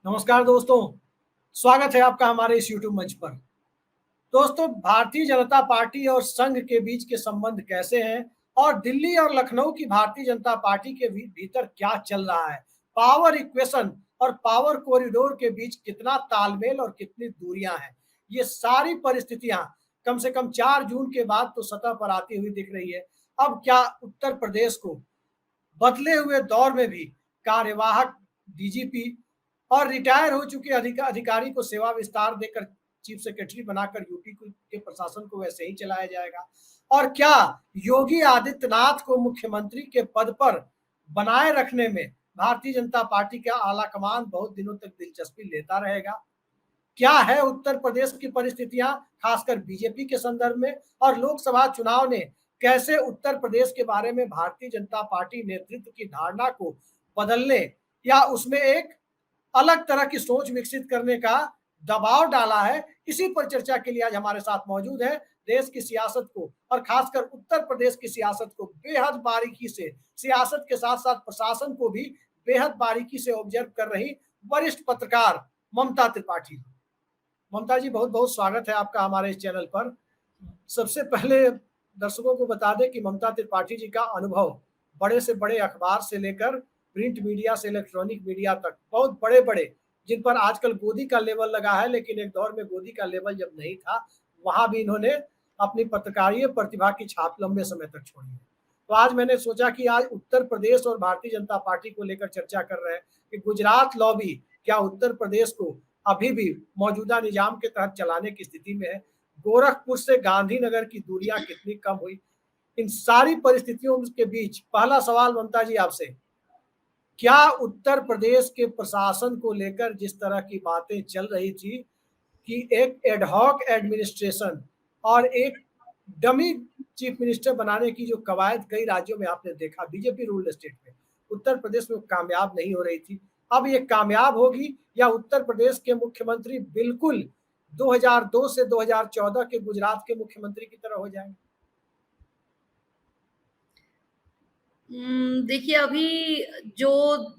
नमस्कार दोस्तों, स्वागत है आपका हमारे इस यूट्यूब मंच पर। दोस्तों, भारतीय जनता पार्टी और संघ के बीच के संबंध कैसे हैं और दिल्ली और लखनऊ की भारतीय जनता पार्टी के भीतर क्या चल रहा है, पावर इक्वेशन और पावर कॉरिडोर के बीच कितना तालमेल और कितनी दूरियां हैं, ये सारी परिस्थितियां कम से कम 4 जून के बाद तो सतह पर आती हुई दिख रही है। अब क्या उत्तर प्रदेश को बदले हुए दौर में भी कार्यवाहक डीजीपी और रिटायर हो चुके अधिकारी को सेवा विस्तार देकर चीफ सेक्रेटरी बनाकर यूपी के प्रशासन को वैसे ही चलाया जाएगा? और क्या योगी आदित्यनाथ को मुख्यमंत्री के पद पर बनाए रखने में भारतीय जनता पार्टी का आला कमान बहुत दिनों तक दिलचस्पी लेता रहेगा? क्या है उत्तर प्रदेश की परिस्थितियां, खासकर बीजेपी के संदर्भ में, और लोकसभा चुनाव ने कैसे उत्तर प्रदेश के बारे में भारतीय जनता पार्टी नेतृत्व की धारणा को बदलने या उसमें एक अलग तरह की सोच विकसित करने का दबाव डाला है? इसी पर चर्चा के लिए आज हमारे साथ मौजूद है देश की सियासत को और खासकर उत्तर प्रदेश की सियासत को बेहद बारीकी से, सियासत के साथ साथ प्रशासन को भी बेहद बारीकी से ऑब्जर्व कर रही वरिष्ठ पत्रकार ममता त्रिपाठी। ममता जी, बहुत बहुत स्वागत है आपका हमारे इस चैनल पर। सबसे पहले दर्शकों को बता दें कि ममता त्रिपाठी जी का अनुभव बड़े से बड़े अखबार से लेकर प्रिंट मीडिया से इलेक्ट्रॉनिक मीडिया तक बहुत बड़े बड़े, जिन पर आजकल गोदी का लेवल लगा है, लेकिन एक दौर में गोदी का लेवल जब नहीं था, वहां भी इन्होंने अपनी पत्रकारीय प्रतिभा की छाप लंबे समय तक छोड़ी है। तो आज मैंने सोचा कि आज उत्तर प्रदेश और भारतीय जनता पार्टी को लेकर चर्चा कर रहे हैं कि गुजरात लॉबी क्या उत्तर प्रदेश को अभी भी मौजूदा निजाम के तहत चलाने की स्थिति में है? गोरखपुर से गांधीनगर की दूरियां कितनी कम हुई? इन सारी परिस्थितियों के बीच पहला सवाल ममता जी आपसे, क्या उत्तर प्रदेश के प्रशासन को लेकर जिस तरह की बातें चल रही थी कि एक एडहॉक एडमिनिस्ट्रेशन और एक डमी चीफ मिनिस्टर बनाने की जो कवायद कई राज्यों में आपने देखा, बीजेपी रूल्ड स्टेट में, उत्तर प्रदेश में कामयाब नहीं हो रही थी, अब ये कामयाब होगी या उत्तर प्रदेश के मुख्यमंत्री बिल्कुल 2002 से 2014 के गुजरात के मुख्यमंत्री की तरह हो जाएंगे? देखिए, अभी जो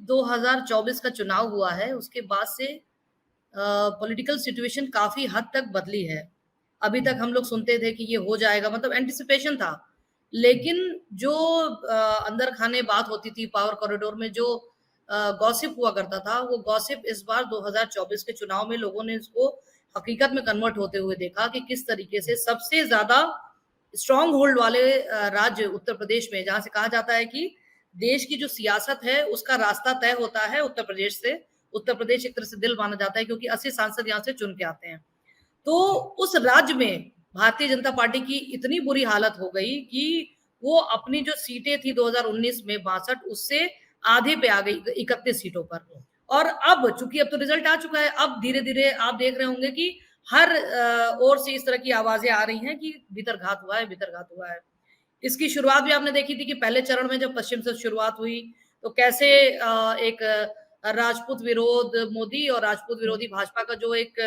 2024 का चुनाव हुआ है उसके बाद से पॉलिटिकल सिचुएशन काफी हद तक बदली है। अभी तक हम लोग सुनते थे कि ये हो जाएगा, मतलब एंटिसिपेशन था, लेकिन जो अंदर खाने बात होती थी पावर कॉरिडोर में, जो गॉसिप हुआ करता था, वो गॉसिप इस बार 2024 के चुनाव में लोगों ने इसको हकीकत में कन्वर्ट होते हुए देखा कि किस तरीके से सबसे ज्यादा स्ट्रॉन्ग होल्ड वाले राज्य उत्तर प्रदेश में, जहां से कहा जाता है कि देश की जो सियासत है उसका रास्ता तय होता है उत्तर प्रदेश से। उत्तर प्रदेश एक तरह से दिल माना जाता है क्योंकि 80 सांसद यहाँ से चुन के आते हैं। तो उस राज्य में भारतीय जनता पार्टी की इतनी बुरी हालत हो गई कि वो अपनी जो सीटें थी 2019 में 62, उससे आधे पे आ गई, 31 सीटों पर। और अब चूंकि अब तो रिजल्ट आ चुका है, अब धीरे धीरे आप देख रहे होंगे कि हर ओर से इस तरह की आवाजें आ रही हैं कि भीतरघात हुआ है, भीतरघात हुआ है। इसकी शुरुआत भी आपने देखी थी कि पहले चरण में जब पश्चिम से शुरुआत हुई तो कैसे एक राजपूत विरोध मोदी और राजपूत विरोधी भाजपा का जो एक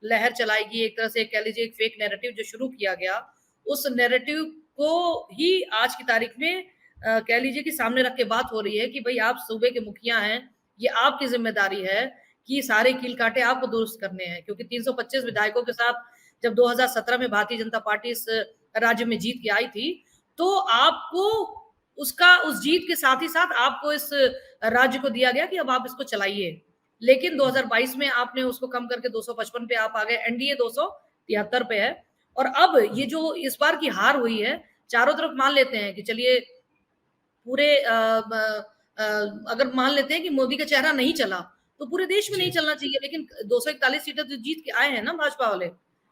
लहर चलाएगी, एक तरह से कह लीजिए एक फेक नैरेटिव जो शुरू किया गया, उस नैरेटिव को ही आज की तारीख में कह लीजिए कि सामने रख के बात हो रही है कि भाई आप सूबे के मुखिया हैं, ये आपकी जिम्मेदारी है कि सारे कील कांटे आपको दुरुस्त करने हैं। क्योंकि 325 विधायकों के साथ जब 2017 में भारतीय जनता पार्टी इस राज्य में जीत के आई थी, तो आपको उसका उस जीत के साथ ही साथ आपको इस राज्य को दिया गया कि अब आप इसको चलाइए। लेकिन 2022 में आपने उसको कम करके 255 पे आप आ गए, एनडीए 273 पे है। और अब ये जो इस बार की हार हुई है, चारों तरफ मान लेते हैं कि चलिए पूरे अगर मान लेते हैं कि मोदी का चेहरा नहीं चला, तो पूरे देश में नहीं चलना चाहिए, लेकिन 241 सीटें तो जीत के आए हैं ना भाजपा वाले।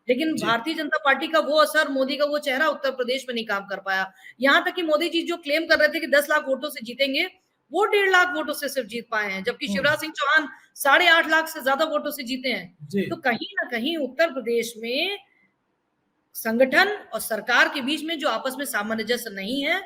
लेकिन भारतीय जनता पार्टी का वो असर, मोदी का वो चेहरा उत्तर प्रदेश में नहीं काम कर पाया। यहाँ तक कि मोदी जी जो क्लेम कर रहे थे कि 10 लाख वोटों से जीतेंगे, वो 1.5 लाख वोटों से सिर्फ जीत पाए हैं, जबकि शिवराज सिंह चौहान 8.5 लाख से ज्यादा वोटों से जीते हैं। तो कहीं ना कहीं उत्तर प्रदेश में संगठन और सरकार के बीच में जो आपस में सामंजस्य नहीं है,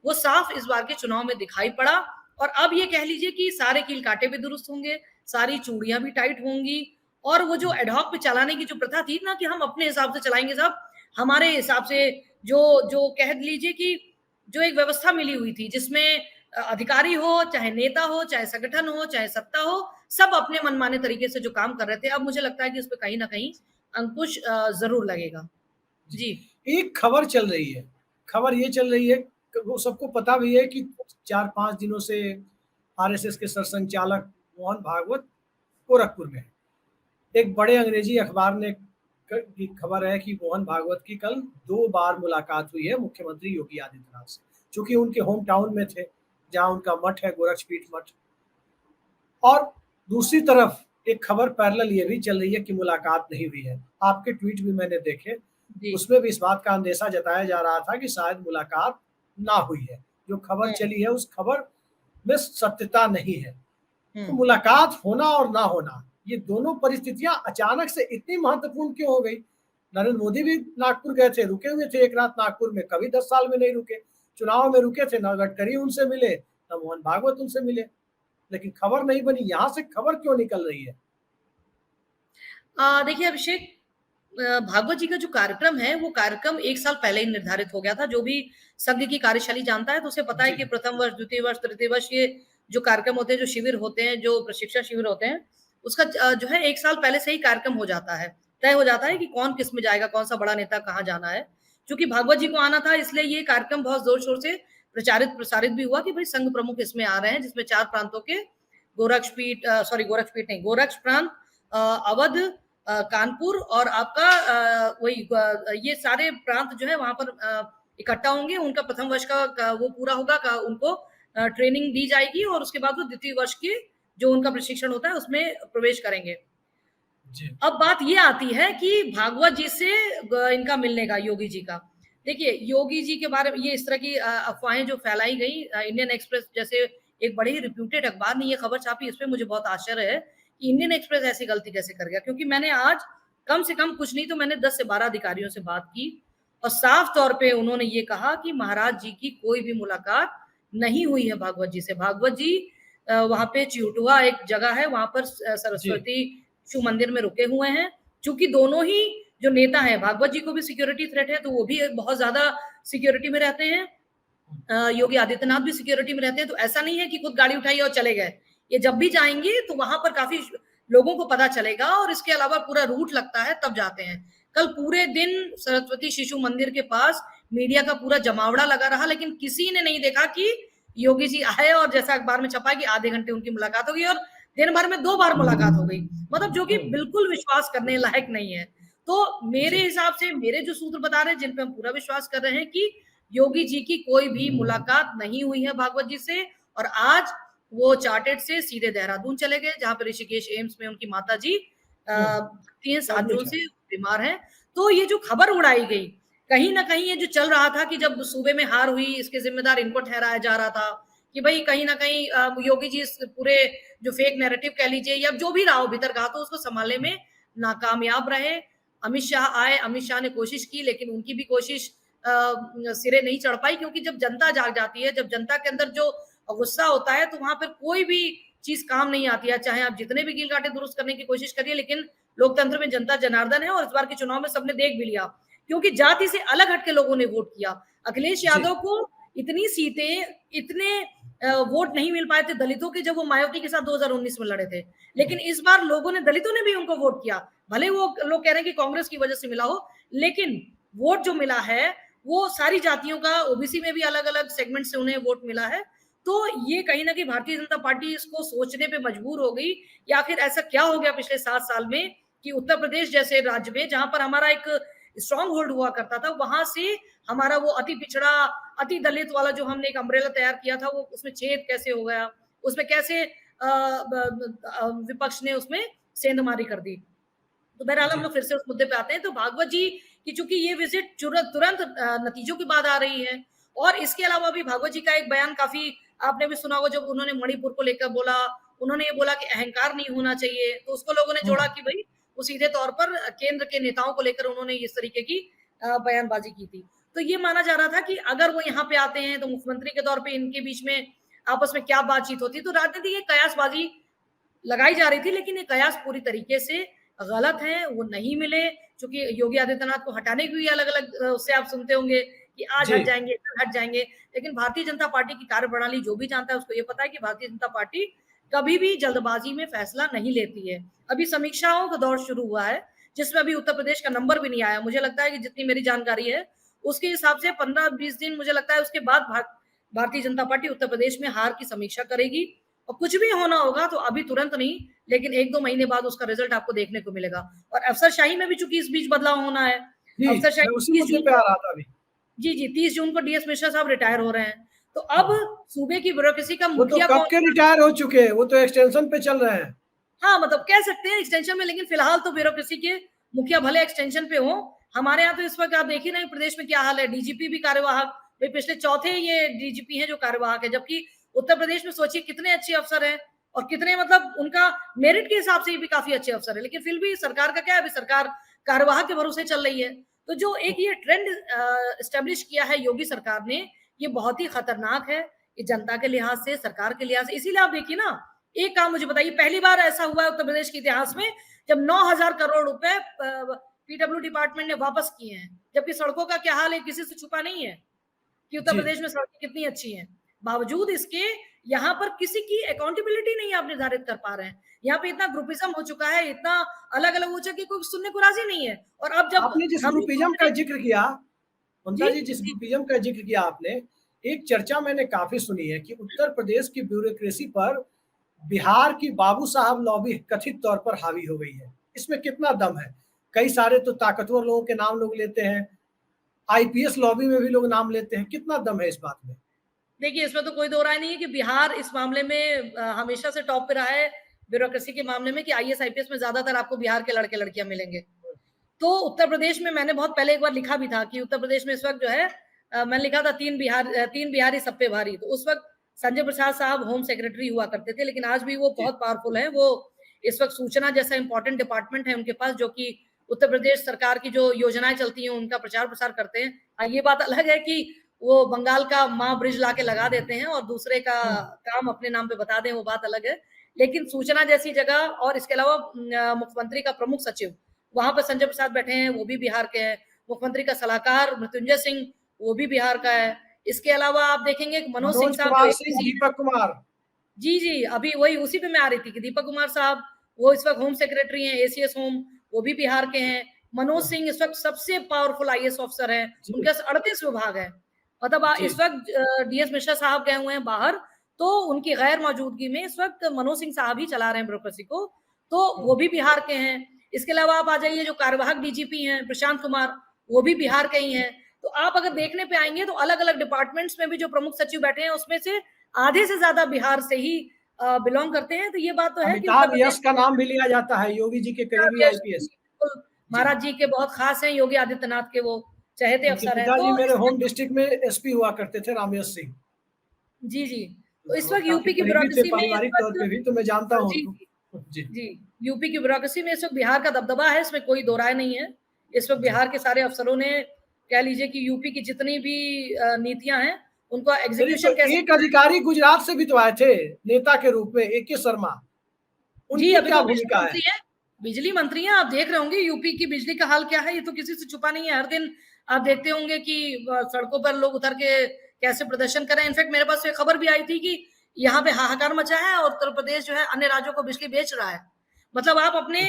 वो साफ इस बार के चुनाव में दिखाई पड़ा। और अब ये कह लीजिए कि सारे कील कांटे भी दुरुस्त होंगे, सारी चूड़ियां भी टाइट होंगी, और वो जो एडहॉक पे चलाने की जो प्रथा थी ना कि हम अपने हिसाब से चलाएंगे साहब, हमारे हिसाब से, जो जो कह लीजिए कि जो एक व्यवस्था मिली हुई थी जिसमें अधिकारी हो, चाहे नेता हो, चाहे संगठन हो, चाहे सत्ता हो, सब अपने मनमाने तरीके से जो काम कर रहे थे, अब मुझे लगता है कि उसपे कहीं न कहीं अंकुश ज़रूर लगेगा। जी। जी। एक खबर चल रही है, खबर ये चल रही है क वो सबको पता भी है कि 4-5 दिनों से आरएसएस के सरसंघचालक मोहन भागवत गोरखपुर में हैं। एक बड़े अंग्रेजी अखबार ने की खबर है कि मोहन भागवत की कल 2 बार मुलाकात हुई है मुख्यमंत्री योगी आदित्यनाथ से, चूँकि उनके होम टाउन में थे, जहाँ उनका मठ है गोरक्षपीठ मठ। और दूसरी तरफ एक खबर पैरेलल ये भी चल रही है कि मुलाकात नहीं हुई है। आपके ट्वीट भी मैंने देखे, जी। उसमें भी इस बात का अंदेशा जताया जा रहा था कि शायद मुलाकात ना हुई है। जो खबर हुँ, चली है उस खबर में सत्यता नहीं है। तो हुँ। मुलाकात होना और ना होना, ये दोनों परिस्थितियाँ अचानक से इतनी महत्वपूर्ण क्यों हो गई? नरेंद्र मोदी भी नागपुर गए थे, रुके हुए थे एक रात नागपुर में, कभी 10 साल में नहीं रुके। चुनाव में रुके थे, ना गडकरी उनसे मिले, ना मोहन भागवत उनसे मिले। लेकिन खबर नहीं बनी, यहाँ से खबर क्यों निकल रही है? देखिए अभिषेक, भागवत जी का जो कार्यक्रम है, वो कार्यक्रम 1 साल पहले ही निर्धारित हो गया था। जो भी संघ की कार्यशैली जानता है, तो उसे पता है कि जी, प्रथम वर्ष, द्वितीय वर्ष, तृतीय वर्ष ये जो कार्यक्रम होते हैं, जो शिविर होते हैं, जो प्रशिक्षण शिविर होते हैं, उसका जो है 1 साल पहले से ही कार्यक्रम हो जाता है। तय हो जाता है कि कौन किस में जाएगा, कौन-सा बड़ा नेता कहाँ जाना है। चूँकि भागवत जी को आना था, इसलिए ये कार्यक्रम बहुत ज़ोर-शोर से प्रचारित-प्रसारित भी हुआ कि भई संघ प्रमुख इसमें आ रहे हैं, जिसमें 4 प्रांतों के गोरक्षपीठ नहीं, गोरक्ष प्रांत, अवध, कानपुर और आपका ये सारे प्रांत जो है वहाँ पर इकट्ठा होंगे। उनका प्रथम वर्ष का वो पूरा होगा, उनको ट्रेनिंग दी जाएगी और उसके बाद वो द्वितीय वर्ष की जो उनका प्रशिक्षण होता है उसमें प्रवेश करेंगे। जी, अब बात ये आती है कि भागवत जी से इनका मिलने का, योगी जी का। देखिए, योगी जी के बारे में ये इस तरह की अफ़वाहें जो फैलाई गई, इंडियन एक्सप्रेस जैसे एक बड़ी ही रिप्यूटेड अखबार ने ये खबर छापी, इसमें मुझे बहुत आश्चर्य है कि इंडियन एक्सप्रेस ऐसी गलती कैसे कर गया? क्योंकि मैंने आज कम से कम कुछ नहीं तो मैंने 10 से 12 अधिकारियों से बात की और साफ तौर पे उन्होंने ये कहा कि महाराज जी की कोई भी मुलाकात नहीं हुई है भागवत जी से। भागवत जी वहाँ पे चिहुटुआ एक जगह है, वहाँ पर जी, सरस्वती शिव मंदिर में रुके हुए हैं। चूँकि दोनों ही जो नेता हैं, भागवत जी को भी सिक्योरिटी थ्रेट है, तो वो भी बहुत ज़्यादा सिक्योरिटी में रहते हैं। योगी आदित्यनाथ भी सिक्योरिटी में रहते हैं, तो ऐसा नहीं है कि खुद गाड़ी उठाई और चले गए। ये जब भी जाएँगे, तो वहाँ पर काफ़ी लोगों को पता चलेगा और इसके अलावा पूरा रूट लगता है, तब जाते हैं। कल पूरे दिन सरस्वती शिशु मंदिर के पास मीडिया का पूरा जमावड़ा लगा रहा, लेकिन किसी ने नहीं देखा कि योगी जी आए और जैसा अखबार में छपा है कि आधे घंटे उनकी मुलाकात हो गई और दिन भर में 2 बार मुलाकात हो गई। मतलब जो कि हुँ, बिल्कुल विश्वास करने लायक नहीं है। तो मेरे जी, हिसाब से मेरे जो सूत्र बता रहे हैं, जिन पे हम पूरा विश्वास कर रहे हैं कि योगी जी की कोई भी मुलाकात नहीं हुई है भागवत जी से और आज वो चार्टर्ड से सीधे देहरादून चले गए, जहाँ पे ऋषिकेश एम्स में उनकी माताजी हुँ, भर्ती हैं, 7 जून एडमिट है। से बीमार हैं। तो ये जो खबर उड़ाई गई, कहीं न कहीं ये जो चल रहा था कि जब सूबे में हार हुई, इसके ज़िम्मेदार इनको ठहराया जा रहा था कि भई कहीं न कहीं योगी जी इस पूरे जो फेक नैरेटिव कह लीजिए या जो भी रहा हो भीतर-कहा, तो उसको सँभालने में नाकामयाब रहे। अमित शाह आए, अमित शाह ने कोशिश की, लेकिन उनकी भी कोशिश सिरे नहीं चढ़ पाई क्योंकि जब जनता जाग जाती है, जब जनता के अंदर जो गुस्सा होता है, तो वहाँ पर कोई भी चीज़ काम नहीं आती है। चाहे आप जितने भी कील-काँटे दुरुस्त करने की कोशिश करिए, लेकिन लोकतंत्र में जनता जनार्दन है और इस बार के चुनाव में सबने देख भी लिया। क्योंकि जाति से अलग हट के लोगों ने वोट किया। अखिलेश जी, यादव को इतनी सीटें, इतने वोट नहीं मिल पाए थे दलितों के, जब वो मायावती के साथ 2019 में लड़े थे। लेकिन इस बार लोगों ने, दलितों ने भी उनको वोट किया। भले वो लोग कह रहे हैं कि कांग्रेस की वजह से मिला हो, लेकिन वोट जो मिला है, वो सारी जातियों का, ओबीसी में भी अलग-अलग सेगमेंट से उन्हें वोट मिला है। तो ये कहीं न कहीं भारतीय जनता पार्टी इसको सोचने पे मजबूर हो गई कि आखिर ऐसा क्या हो गया पिछले 7 साल में कि उत्तर प्रदेश जैसे राज्य में, जहाँ पर हमारा एक स्ट्रॉन्ग होल्ड हुआ करता था, वहाँ से हमारा वो अति पिछड़ा, अति दलित वाला जो हमने एक अम्ब्रेला तैयार किया था, वो उसमें छेद कैसे हो गया? उसमें कैसे विपक्ष ने उसमें सेंधमारी कर दी। तो बहरहाल हम जी, लोग फिर से उस मुद्दे पे आते हैं। तो भागवत जी की चूँकि ये विज़िट तुरंत नतीजों के बाद आ रही है और इसके अलावा भी भागवत जी का एक बयान काफ़ी आपने भी सुना होगा, जब उन्होंने मणिपुर को लेकर बोला, उन्होंने ये बोला कि अहंकार नहीं होना चाहिए, तो उसको लोगों ने हुँ, जोड़ा कि भई वो सीधे तौर पर केंद्र के नेताओं को लेकर उन्होंने इस तरीके की बयानबाज़ी की थी। तो ये माना जा रहा था कि अगर वो यहाँ पे आते हैं, तो मुख्यमंत्री के तौर पे इनके बीच में आपस में क्या बातचीत होती है, तो राजनीति की कयासबाज़ी लगाई जा रही थी, लेकिन ये कयास पूरी तरीके से गलत है, वो नहीं मिले। चूँकि योगी आदित्यनाथ को हटाने की भी अलग-अलग उससे आप सुनते होंगे कि आज हट जी। जाएंगे, कल हट जाएंगे। लेकिन भारतीय जनता पार्टी की कार्यप्रणाली जो भी जानता है उसको ये पता है कि भारतीय जनता पार्टी कभी भी जल्दबाजी में फैसला नहीं लेती है। अभी समीक्षाओं का दौर शुरू हुआ है, जिसमें अभी उत्तर प्रदेश का नंबर भी नहीं आया। मुझे लगता है कि जितनी मेरी जानकारी है, उसके हिसाब से 15-20 दिन मुझे लगता है उसके बाद भारतीय जनता पार्टी उत्तर प्रदेश में हार की समीक्षा करेगी। और कुछ भी होना होगा तो अभी तुरंत नहीं, लेकिन 1-2 महीने बाद उसका रिजल्ट आपको देखने को मिलेगा। और अफसरशाही में भी चूंकि इस बीच बदलाव होना है, जी, मैं अफसरशाही उसी 30 मुद्दे जून पे आ को, रहा था अभी। जी जी 30 जून को डीएस मिश्रा साहब रिटायर हो रहे हैं। तो अब हाँ, सूबे की ब्यूरोक्रेसी का वो तो मुखिया कब कौन, के रिटायर हो चुके हैं, वो तो एक्सटेंशन पे चल रहे हैं। हाँ, मतलब कह सकते हैं एक्सटेंशन में, लेकिन फिलहाल तो ब्यूरोक्रेसी के मुखिया भले एक्सटेंशन पे हो। हमारे यहाँ तो इस वक्त आप देख ही रहे हैं प्रदेश में क्या हाल है, डीजीपी भी कार्यवाहक, भाई पिछले चौथे ये डीजीपी हैं जो कार्यवाहक है, जबकि उत्तर प्रदेश में सोचिए कितने अच्छे अफसर हैं और कितने मतलब उनका मेरिट के हिसाब से भी काफी अच्छे अफसर है, लेकिन फिर भी सरकार का क्या है, अभी सरकार कार्यवाहक के भरोसे चल रही है। तो जो एक ये ट्रेंड स्टेब्लिश किया है योगी सरकार ने, ये बहुत ही खतरनाक है, ये जनता के लिहाज से, सरकार के लिहाज से। इसीलिए आप देखिए ना, एक काम मुझे बताइए, पहली बार ऐसा हुआ है उत्तर प्रदेश के इतिहास में जब 9,000 करोड़ रुपए पीडब्ल्यू डिपार्टमेंट ने वापस किए हैं, जबकि सड़कों का क्या हाल है किसी से छुपा नहीं है कि उत्तर जी। प्रदेश में सड़कें कितनी अच्छी हैं। बावजूद इसके यहाँ पर किसी की अकाउंटेबिलिटी नहीं आप निर्धारित कर पा रहे हैं। यहाँ पे इतना ग्रुपिज्म हो चुका है, इतना अलग अलग हो चुका है कि कोई सुनने को राजी नहीं है। और अब जब आपने जिस हम ही ग्रुपिज्म का बोलते हैं, जिक्र किया, जी ममता जी, जिस जी ग्रुपिज्म का जिक्र किया आपने, एक चर्चा मैंने काफी सुनी है कि उत्तर प्रदेश की ब्यूरोक्रेसी पर बिहार की बाबू साहब लॉबी कथित तौर पर हावी हो गई है। इसमें कितना दम है? कई सारे तो ताकतवर लोगों के नाम लोग लेते हैं, आईपीएस लॉबी में भी लोग नाम लेते हैं। कितना दम है इस बात में? देखिए, इसमें तो कोई दो राय नहीं है कि बिहार इस मामले में हमेशा से टॉप पे रहा है ब्यूरोक्रेसी के मामले में, कि आईएएस आईपीएस में ज्यादातर आपको बिहार के लड़के लड़कियां मिलेंगे। तो उत्तर प्रदेश में मैंने बहुत पहले एक बार लिखा भी था कि उत्तर प्रदेश में इस वक्त जो है, मैंने लिखा था तीन बिहारी सब पे भारी। तो उस वक्त संजय प्रसाद साहब होम सेक्रेटरी हुआ करते थे, लेकिन आज भी वो जी। बहुत पावरफुल है। वो इस वक्त सूचना जैसा इंपॉर्टेंट डिपार्टमेंट है उनके पास, जो कि उत्तर प्रदेश सरकार की जो योजनाएं चलती हैं उनका प्रचार प्रसार करते हैं। ये बात अलग है कि वो बंगाल का माँ ब्रिज ला के लगा देते हैं और दूसरे का काम अपने नाम पे बता दें, वो बात अलग है। लेकिन सूचना जैसी जगह, और इसके अलावा मुख्यमंत्री का प्रमुख सचिव वहां पर संजय प्रसाद बैठे हैं, वो भी बिहार के हैं। मुख्यमंत्री का सलाहकार मृत्युंजय सिंह, वो भी बिहार का है। इसके अलावा आप देखेंगे मनोज सिंह मनोज साहब जो कुमार सिंह, एपीसी, दीपक कुमार। जी जी अभी वही उसी पे मैं आ रही थी कि दीपक कुमार साहब वो इस वक्त होम सेक्रेटरी हैं, एसीएस होम, वो भी बिहार के हैं। मनोज सिंह इस वक्त सबसे पावरफुल आईएएस ऑफिसर हैं, जी। उनके 38 विभाग हैं। मतलब जी। इस वक्त डीएस मिश्रा साहब गए हुए हैं बाहर, तो उनकी गैर मौजूदगी में इस वक्त मनोज सिंह साहब ही चला रहे हैं ब्यूरोक्रेसी को, तो वो भी बिहार के हैं। इसके अलावा आप आ जाइए, जो कार्यवाहक डीजीपी हैं प्रशांत कुमार, वो भी बिहार के ही हैं। तो आप अगर देखने पे आएंगे तो अलग अलग डिपार्टमेंट्स में भी जो प्रमुख सचिव बैठे हैं उसमें से आधे से ज्यादा बिहार से ही बिलोंग करते हैं। तो ये बात तो है कि उत्तर अमिताभ प्रदेश यश का नाम भी लिया जाता है, योगी जी के करीबी आईपीएस। बिल्कुल जी। महाराज जी के बहुत खास हैं, योगी आदित्यनाथ के वो चहेते उनके अफसर हैं। पिताजी तो मेरे इस होम वक्त, डिस्ट्रिक्ट में एसपी हुआ करते थे, रामेश सिंह। जी जी तो इस और वक्त काफी यूपी की करीबी थे ब्यूरोक्रेसी में इस पारिवारिक तौर वक्त, पे भी, तो मैं जानता हूँ जी उनको। जी। जी यूपी की ब्यूरोक्रेसी में इस वक्त बिहार का दबदबा है, इसमें कोई दो राय नहीं है। इस वक्त जी। बिहार के सारे अफसरों ने, कह लीजिए कि यूपी की जितनी भी नीतियां हैं उनका चलिए, तो एग्जीक्यूशन कैसे, एक अधिकारी गुजरात से भी तो आए थे नेता के रूप में, एके शर्मा। जी उनकी अभी क्या तो बिजली भूमिका है? मंत्री है, बिजली मंत्री हैं। आप देख रहे होंगे यूपी की बिजली का हाल क्या है, ये तो किसी से छुपा नहीं है। हर दिन आप देखते होंगे कि सड़कों पर लोग उतर के कैसे प्रदर्शन कर रहे हैं। इनफैक्ट मेरे पास एक खबर भी आई थी कि यहाँ पे हाहाकार मचा है और उत्तर प्रदेश जो है अन्य राज्यों को बिजली बेच रहा है। मतलब आप अपने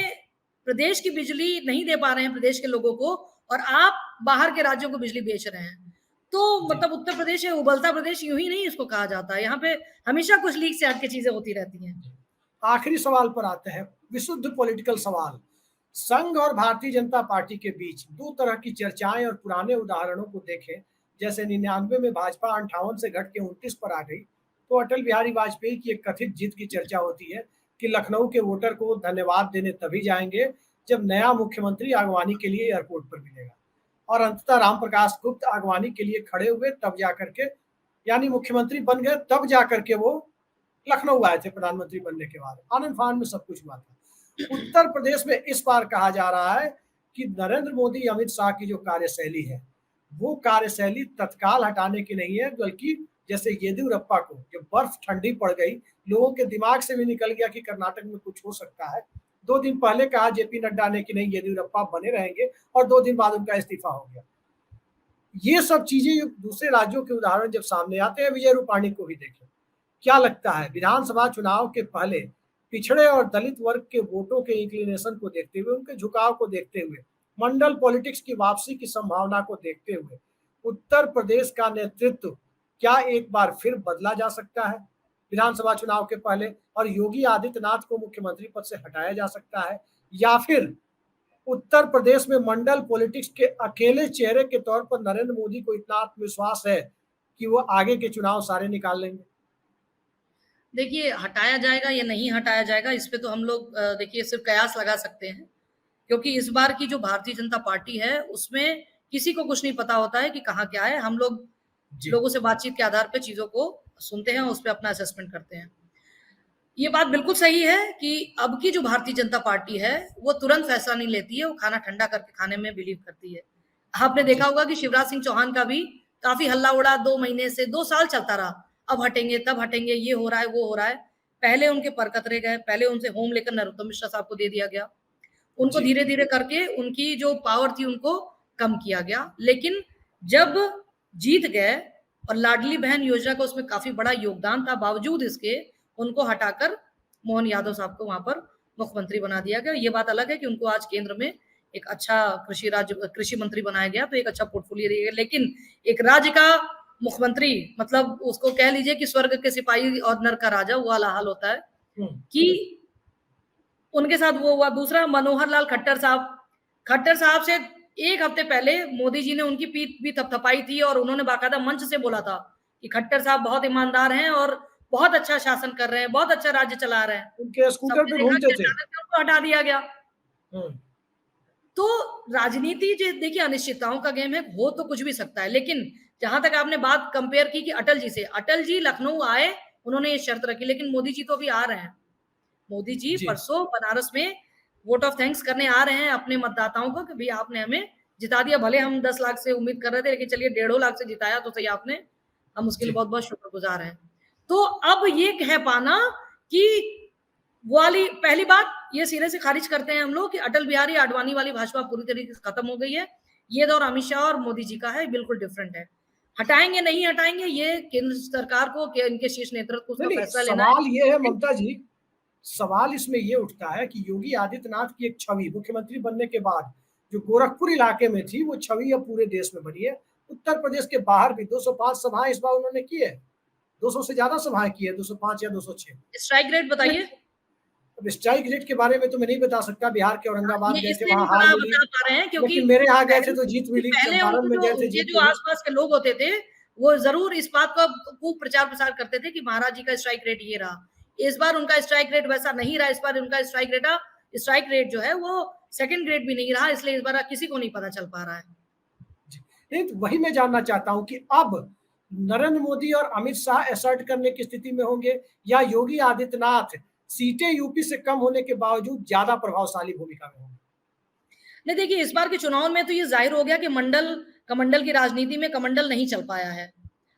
प्रदेश की बिजली नहीं दे पा रहे हैं प्रदेश के लोगों को, और आप बाहर के राज्यों को बिजली बेच रहे हैं। तो जी। मतलब उत्तर प्रदेश है उबलता प्रदेश, यूं ही नहीं इसको कहा जाता है। यहाँ पे हमेशा कुछ लीक से हट के चीजें होती रहती हैं। आखिरी सवाल पर आते हैं, विशुद्ध पॉलिटिकल सवाल। संघ और भारतीय जनता पार्टी के बीच दो तरह की चर्चाएं और पुराने उदाहरणों को देखें, जैसे 99 में भाजपा 58 से घट के 29 पर आ गई, तो अटल बिहारी वाजपेयी की एक कथित जीत की चर्चा होती है कि लखनऊ के वोटर को धन्यवाद देने तभी जाएंगे जब नया मुख्यमंत्री आगवानी के लिए एयरपोर्ट पर मिलेगा। और अंततः राम प्रकाश गुप्त आगवानी के लिए खड़े हुए, तब जाकर के, यानी मुख्यमंत्री बन गए तब जाकर के वो लखनऊ आए थे प्रधानमंत्री बनने के बाद। आनंद फान में सब कुछ हुआ था। उत्तर प्रदेश में इस बार कहा जा रहा है कि नरेंद्र मोदी अमित शाह की जो कार्यशैली है, वो कार्यशैली तत्काल हटाने की नहीं है, बल्कि जैसे येदियुरप्पा को जब बर्फ ठंडी पड़ गई, लोगों के दिमाग से भी निकल गया कि कर्नाटक में कुछ हो सकता है, 2 दिन पहले कहा जेपी नड्डा ने कि नहीं, येदियुरप्पा बने रहेंगे, और 2 दिन बाद उनका इस्तीफा हो गया। ये सब चीजें दूसरे राज्यों के उदाहरण जब सामने आते हैं, विजय रूपाणी को भी देखें। क्या लगता है विधानसभा चुनाव के पहले पिछड़े और दलित वर्ग के वोटों के इंक्लिनेशन को देखते हुए, उनके झुकाव को देखते हुए, मंडल पॉलिटिक्स की वापसी की संभावना को देखते हुए उत्तर प्रदेश का नेतृत्व क्या एक बार फिर बदला जा सकता है विधानसभा चुनाव के पहले, और योगी आदित्यनाथ को मुख्यमंत्री पद से हटाया जा सकता है, या फिर उत्तर प्रदेश में मंडल पॉलिटिक्स के अकेले चेहरे के तौर पर नरेंद्र मोदी को इतना आत्मविश्वास है कि वो आगे के चुनाव सारे निकाल लेंगे? देखिए, हटाया जाएगा या नहीं हटाया जाएगा, इस पे तो हम लोग देखिए सिर्फ कयास लगा सकते हैं, क्योंकि इस बार की जो भारतीय जनता पार्टी है उसमें किसी को कुछ नहीं पता होता है कि कहाँ क्या है। हम लोग लोगों से बातचीत के आधार पे चीजों को सुनते हैं, उस पर अपना असेसमेंट करते हैं। ये बात बिल्कुल सही है कि अब की जो भारतीय जनता पार्टी है वो तुरंत फैसला नहीं लेती है, वो खाना ठंडा करके खाने में बिलीव करती है। आपने देखा होगा कि शिवराज सिंह चौहान का भी काफी हल्ला उड़ा, 2 महीने से 2 साल चलता रहा, अब हटेंगे तब हटेंगे, ये हो रहा है वो हो रहा है। पहले उनके पर कतरे गए, पहले उनसे होम लेकर नरोत्तम मिश्रा साहब को दे दिया गया, उनको धीरे धीरे करके उनकी जो पावर थी उनको कम किया गया। लेकिन जब जीत गए और लाडली बहन योजना का उसमें काफी बड़ा योगदान था, बावजूद इसके उनको हटाकर मोहन यादव साहब को वहां पर मुख्यमंत्री बना दिया गया। ये बात अलग है कि उनको आज केंद्र में एक अच्छा कृषि मंत्री बनाया गया, तो एक अच्छा पोर्टफोलियो दिया गया। लेकिन एक राज्य का मुख्यमंत्री, मतलब उसको कह लीजिए कि स्वर्ग के सिपाही और नर का राजा, वो वाला हाल होता है कि उनके साथ वो हुआ। दूसरा, मनोहर लाल खट्टर साहब से एक हफ्ते पहले मोदी जी ने उनकी पीठ भी थपथपाई थी और उन्होंने बाकायदा मंच से बोला था कि खट्टर साहब बहुत ईमानदार हैं और बहुत अच्छा शासन कर रहे हैं, बहुत अच्छा राज्य चला रहे हैं। उनके स्कूटर पे घूमते थे, उनको हटा दिया गया। तो राजनीति देखिए अनिश्चितताओं का गेम है, हो तो कुछ भी सकता है। लेकिन जहां तक आपने बात कंपेयर की कि अटल जी से, अटल जी लखनऊ आए, उन्होंने ये शर्त रखी, लेकिन मोदी जी तो अभी आ रहे हैं। मोदी जी परसों बनारस में वोट ऑफ थैंक्स करने आ रहे हैं अपने मतदाताओं को कि भाई आपने हमें जिता दिया। भले हम 10 लाख से उम्मीद कर रहे थे, लेकिन चलिए 1.5 लाख से जिताया तो सही आपने, हम उसके लिए बहुत बहुत शुक्रगुजार हैं। तो अब ये कह पाना कि वाली पहली बात ये सिरे से खारिज करते हैं हम लोग कि अटल बिहारी आडवाणी वाली भाजपा पूरी तरीके से खत्म हो गई है। ये दौर अमित शाह और मोदी जी का है, बिल्कुल डिफरेंट है। हटाएंगे नहीं हटाएंगे ये केंद्र सरकार को, इनके शीर्ष नेतृत्व को उसका फैसला लेना है। सवाल ये है ममता जी, सवाल इसमें ये उठता है कि योगी आदित्यनाथ की एक छवि मुख्यमंत्री बनने के बाद जो गोरखपुर इलाके में थी, वो छवि अब पूरे देश में बनी है। उत्तर प्रदेश के बाहर भी 205 सभाएं इस बार उन्होंने की है, 200 से ज्यादा सभाएं की है, 205 या 206। स्ट्राइक रेट बताइए। अब स्ट्राइक रेट के बारे में तो मैं नहीं बता सकता, बिहार के औरंगाबाद गए थे, वहां हार मिली, बता पा रहे हैं क्योंकि लेकिन मेरे यहाँ गए थे तो जीत मिली, पहले चंपारण में गए थे जीत जो आसपास के लोग होते थे वो जरूर इस बात का खूब प्रचार प्रसार करते थे कि महाराज जी का स्ट्राइक रेट ये रहा। इस बार उनका स्ट्राइक रेट वैसा नहीं रहा। इस बार उनका स्ट्राइक रेट जो है वो सेकंड ग्रेड भी नहीं रहा, इसलिए इस बार किसी को नहीं पता चल पा रहा है। नहीं, तो वही मैं जानना चाहता हूं कि अब नरेंद्र मोदी और अमित शाह असर्ट करने की स्थिति में होंगे, या योगी आदित्यनाथ सीटें यूपी से कम होने के बावजूद ज्यादा प्रभावशाली भूमिका में होंगे? नहीं, देखिए इस बार के चुनाव में तो ये जाहिर हो गया कि कमंडल की राजनीति में कमंडल नहीं चल पाया है।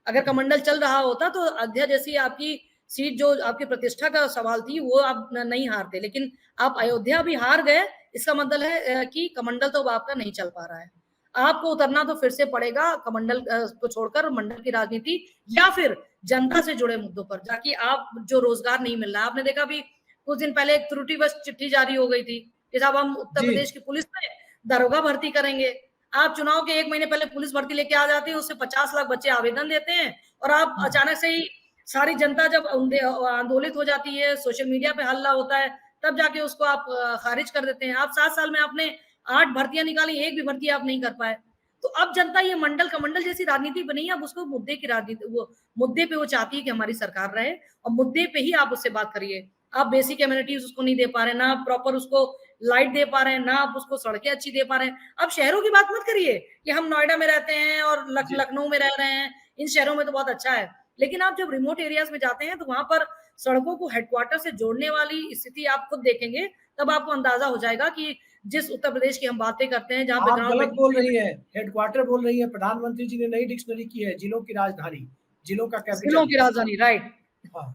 अगर कमंडल चल रहा होता तो अयोध्या जैसी आपकी सीट जो आपकी प्रतिष्ठा का सवाल थी वो आप नहीं हारते, लेकिन आप अयोध्या भी हार गए। इसका मतलब है कि कमंडल तो आपका नहीं चल पा रहा है। आपको उतरना तो फिर से पड़ेगा कमंडल को छोड़कर मंडल की राजनीति, या फिर जनता से जुड़े मुद्दों पर जाके आप जो रोजगार नहीं मिल रहा। आपने देखा भी कुछ दिन पहले एक त्रुटिवश चिट्ठी जारी हो गई थी कि साहब हम उत्तर प्रदेश की पुलिस में दरोगा भर्ती करेंगे। आप चुनाव के 1 महीने पहले पुलिस भर्ती लेके आ जाती है, उससे 50 लाख बच्चे आवेदन देते हैं और आप अचानक से ही सारी जनता जब आंदोलित हो जाती है, सोशल मीडिया पे हल्ला होता है, तब जाके उसको आप खारिज कर देते हैं। आप 7 साल में आपने 8 भर्तियां निकाली, एक भी भर्ती आप नहीं कर पाए। तो अब जनता ये मंडल कमंडल जैसी राजनीति बनी है, अब उसको मुद्दे की राजनीति, वो मुद्दे पे वो चाहती है कि हमारी सरकार रहे और मुद्दे पे ही आप उससे बात करिए। आप बेसिक एमिनिटीज उसको नहीं दे पा रहे, ना प्रॉपर उसको लाइट दे पा रहे हैं, ना आप उसको सड़कें अच्छी दे पा रहे हैं। अब शहरों की बात मत करिए कि हम नोएडा में रहते हैं और लखनऊ में रह रहे हैं, इन शहरों में तो बहुत अच्छा है। लेकिन आप जब रिमोट एरियाज में जाते हैं तो वहां पर सड़कों को हेडक्वार्टर से जोड़ने वाली स्थिति आप खुद देखेंगे, तब आपको अंदाजा हो जाएगा कि जिस उत्तर प्रदेश की हम बातें करते हैं, जहां पे आप गलत बोल रही है, हेडक्वार्टर बोल रही है। प्रधानमंत्री जी ने नई डिक्शनरी की है, जिलों की राजधानी, जिलों का कैपिटल, जिलों की राजधानी, राइट। हाँ।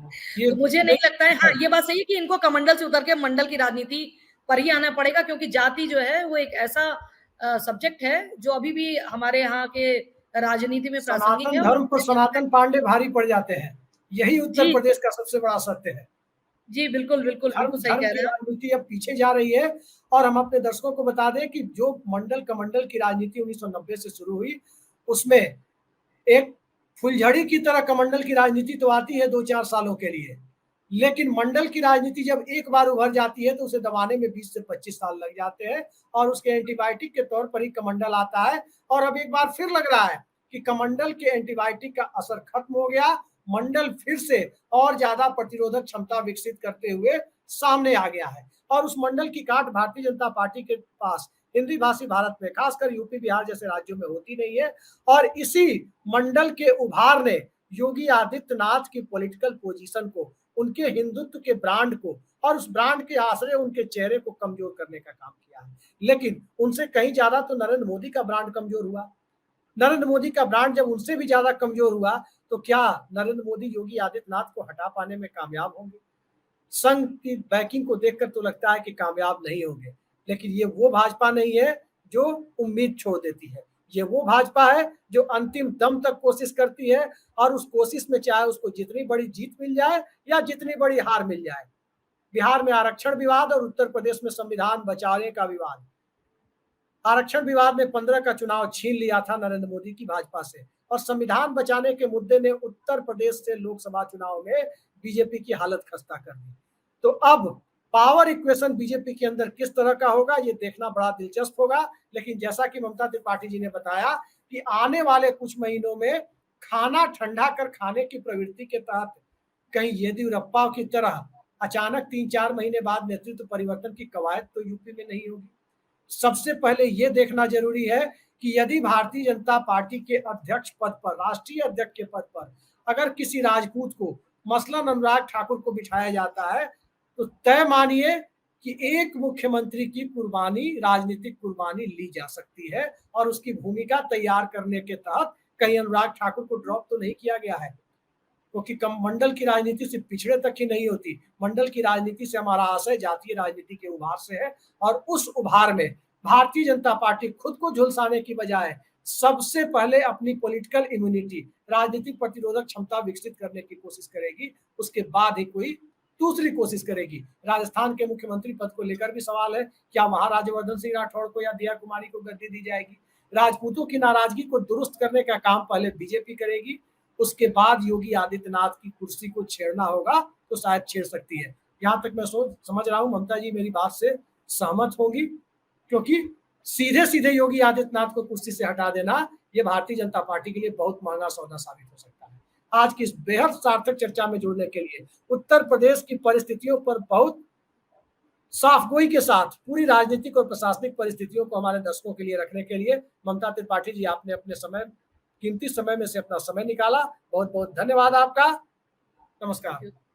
तो मुझे नहीं लगता है, हाँ ये बात सही है कि इनको कमंडल से उतर के मंडल की राजनीति पर ही आना पड़ेगा, क्योंकि जाति जो है वो एक ऐसा सब्जेक्ट है जो अभी भी हमारे यहाँ के राजनीति में प्रासंगिक सनातन है। धर्म पर सनातन पांडे भारी पड़ जाते हैं, यही उत्तर जी, प्रदेश का सबसे बड़ा सत्य है। जी, बिल्कुल, बिल्कुल, धर्म बिल्कुल सही धर्म कह की रहे हैं आप। राजनीति अब पीछे जा रही है। और हम अपने दर्शकों को बता दें कि जो मंडल कमंडल की राजनीति 1990 से शुरू हुई, उसमें एक फुलझड़ी की तरह कमंडल की राजनीति तो आती है 2-4 सालों के लिए, लेकिन मंडल की राजनीति जब एक बार उभर जाती है तो उसे दबाने में 20 से 25 साल लग जाते हैं और उसके एंटीबायोटिक के तौर पर ही कमंडल आता है। और अब एक बार फिर लग रहा है कि कमंडल के एंटीबायोटिक का असर खत्म हो गया, मंडल फिर से और ज्यादा प्रतिरोधक क्षमता विकसित करते हुए सामने आ गया है। और उस मंडल की काट भारतीय जनता पार्टी के पास हिंदी भाषी भारत में, खासकर यूपी बिहार जैसे राज्यों में होती नहीं है। और इसी मंडल के उभार ने योगी आदित्यनाथ की पॉलिटिकल पोजीशन को, उनके हिंदुत्व के ब्रांड को और उस ब्रांड के आश्रय उनके चेहरे को कमजोर करने का काम किया है। लेकिन उनसे कहीं ज्यादा तो नरेंद्र मोदी का ब्रांड कमजोर हुआ। नरेंद्र मोदी का ब्रांड जब उनसे भी ज्यादा कमजोर हुआ तो क्या नरेंद्र मोदी योगी आदित्यनाथ को हटा पाने में कामयाब होंगे? संघ की बैकिंग को देखकर तो लगता है कि कामयाब नहीं होंगे। लेकिन ये वो भाजपा नहीं है जो उम्मीद छोड़ देती है। ये वो भाजपा है जो अंतिम दम तक कोशिश करती है और उस कोशिश में चाहे उसको जितनी बड़ी जीत मिल जाए या जितनी बड़ी हार मिल जाए। बिहार में आरक्षण विवाद और उत्तर प्रदेश में संविधान बचाने का विवाद। आरक्षण विवाद में 15 का चुनाव छीन लिया था नरेंद्र मोदी की भाजपा से और संविधान बचाने के मुद्दे ने उत्तर प्रदेश से लोकसभा चुनाव में बीजेपी की हालत खस्ता कर दी। तो अब पावर इक्वेशन बीजेपी के अंदर किस तरह का होगा ये देखना बड़ा दिलचस्प होगा। लेकिन जैसा कि ममता त्रिपाठी जी ने बताया कि आने वाले कुछ महीनों में खाना ठंडा कर खाने की प्रवृत्ति के तहत कहीं येदियुरप्पा की तरह अचानक 3-4 महीने बाद नेतृत्व परिवर्तन की कवायद तो यूपी में नहीं होगी। सबसे पहले ये देखना जरूरी है कि यदि भारतीय जनता पार्टी के अध्यक्ष पद पर, राष्ट्रीय अध्यक्ष के पद पर अगर किसी राजपूत को, मसलन अनुराग ठाकुर को बिठाया जाता है तो तय मानिए कि एक मुख्यमंत्री की कुर्बानी, राजनीतिक कुर्बानी ली जा सकती है और उसकी भूमिका तैयार करने के तहत कहीं अनुराग ठाकुर को ड्रॉप तो नहीं किया गया है। क्योंकि कम मंडल की राजनीति सिर्फ पिछड़े तक ही नहीं होती। मंडल की राजनीति से हमारा आशय जातीय राजनीति के उभार से है और उस उभार में भारतीय जनता पार्टी खुद को झुलसाने की बजाय सबसे पहले अपनी पॉलिटिकल इम्यूनिटी, राजनीतिक प्रतिरोधक क्षमता विकसित करने की कोशिश करेगी। उसके बाद ही कोई दूसरी कोशिश करेगी। राजस्थान के मुख्यमंत्री पद को लेकर भी सवाल है, क्या वहां राज्यवर्धन सिंह राठौड़ को या दिया कुमारी को गद्दी दी जाएगी? राजपूतों की नाराजगी को दुरुस्त करने का काम पहले बीजेपी करेगी, उसके बाद योगी आदित्यनाथ की कुर्सी को छेड़ना होगा तो शायद छेड़ सकती है। यहाँ तक मैं सोच समझ रहा हूँ ममता जी मेरी बात से सहमत होंगी, क्योंकि सीधे सीधे योगी आदित्यनाथ को कुर्सी से हटा देना ये भारतीय जनता पार्टी के लिए बहुत महंगा सौदा साबित हो सकता है। आज की इस बेहद सार्थक चर्चा में जुड़ने के लिए, उत्तर प्रदेश की परिस्थितियों पर बहुत साफगोई के साथ पूरी राजनीतिक और प्रशासनिक परिस्थितियों को हमारे दर्शकों के लिए रखने के लिए ममता त्रिपाठी जी आपने अपने समय, कीमती समय में से अपना समय निकाला। बहुत बहुत धन्यवाद आपका। नमस्कार।